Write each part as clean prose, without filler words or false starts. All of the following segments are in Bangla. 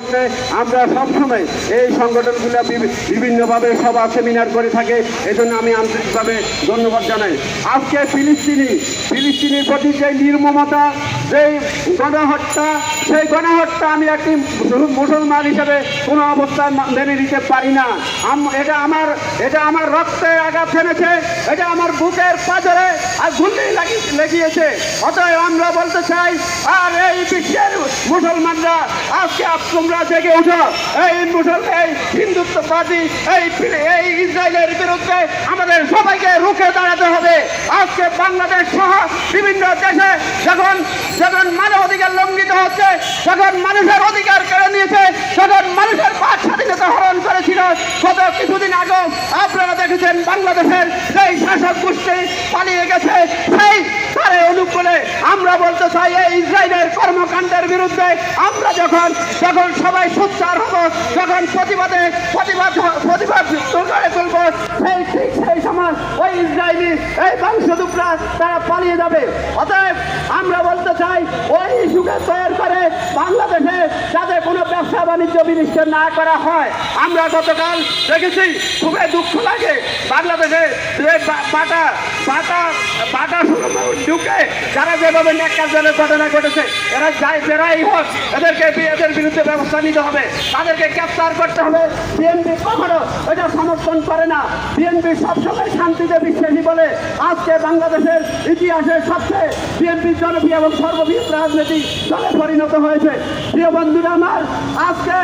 লক্ষ্যে আমরা সবসময় এই সংগঠনগুলো বিভিন্নভাবে সভা সেমিনার করে থাকে। এজন্য আমি আন্তরিকভাবে ধন্যবাদ জানাই। আজকে ফিলিস্তিনের প্রতি যে নির্মমতা, যেই গণহত্যা, সেই গণহত্যা আমি একটি মুসলমান হিসেবে কোনো অবস্থায় মেনে নিতে পারি না। এটা আমার রক্তে আঘাত এনেছে, এটা আমার বুকের পাঁজরে আর গুলি লেগিয়েছে। অতএব আমরা বলতে চাই, আর এই বিশ্বের মুসলমানরা আজকে তোমরা জেগে উঠো। এই হিন্দুত্ববাদী এই ইসরায়েলের বিরুদ্ধে আমাদের সবাইকে রুখে দাঁড়াতে হবে। আজকে বাংলাদেশ সহ বিভিন্ন দেশে যখন মানব অধিকার লঙ্ঘিত হচ্ছে, যখন মানুষের অধিকার কেড়ে নিয়েছে, যখন মানুষের বাক স্বাধীনতা হরণ করেছিল, গত কিছুদিন আগে আপনারা দেখেছেন বাংলাদেশের সেই শাসক গোষ্ঠী পালিয়ে গেছে। সেই তারে অনুকূলে আমরা বলতে চাই, এই ইসরায়েলের কর্মকাণ্ডের বিরুদ্ধে আমরা যখন সবাই সোচ্চার হব, যখন প্রতিবাদ গড়ে তুলব, সেই সময় ওই ইসরায়েলি এই বংশোদ্ভূতরা তারা পালিয়ে যাবে। অতএব আমরা বলতে চাই, ওই ইস্যুকে তৈরি করে বাংলাদেশে যাতে কোনো ব্যবসা বাণিজ্য বিনিষ্ঠ না করা হয়। আমরা গতকাল দেখেছি, খুবই দুঃখ লাগে, বাংলাদেশে বাটা ঢুকে যারা যেভাবে ন্যাক্কারজনক ঘটনা ঘটেছে, যারাই হোক এদের বিরুদ্ধে ব্যবস্থা নিতে হবে, তাদেরকে গ্রেফতার করতে হবে। বিএনপি কখনো এটা সমর্থন করে না। বিএনপি সবসময় শান্তিতে বিশ্বাসী বলে আজকে বাংলাদেশের ইতিহাসের সবচেয়ে বিএনপি জনপ্রিয় এবং সর্ববৃহৎ রাজনৈতিক দলে পরিণত হয়েছে। প্রিয় বন্ধুরা আমার, আজকে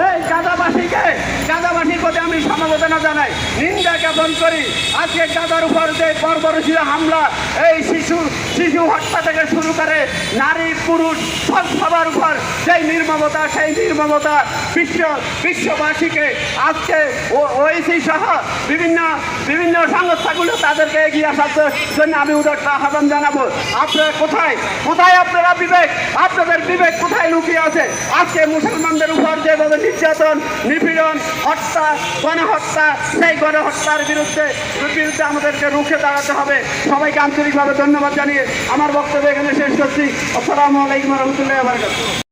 এই গাজাবাসীর প্রতি আমি সমবেদনা জানাই, নিন্দা জ্ঞাপন করি। আজকে গাজার উপর যে বর্বরচিত হামলা, এই শিশু হত্যা থেকে শুরু করে নারী পুরুষ সবার উপর সেই নির্মমতা বিশ্ববাসীকে আজকে ওইসি সহ বিভিন্ন সংস্থাগুলো তাদেরকে এগিয়ে আসার জন্য আমি উদাত্ত আহ্বান জানাবো। আপনারা কোথায় আপনাদের বিবেক কোথায় লুকিয়ে আছে? আজকে মুসলমানদের উপর যেভাবে নির্যাতন, নিপীড়ন, হত্যা, গণহত্যা, সেই গণহত্যার বিরুদ্ধে আমাদেরকে রুখে দাঁড়াতে হবে। সবাইকে আন্তরিকভাবে ধন্যবাদ জানিয়ে আমার বক্তব্য এখানে শেষ করছি। আসসালামু আলাইকুম ওয়া রাহমাতুল্লাহি ওয়া বারাকাতুহু।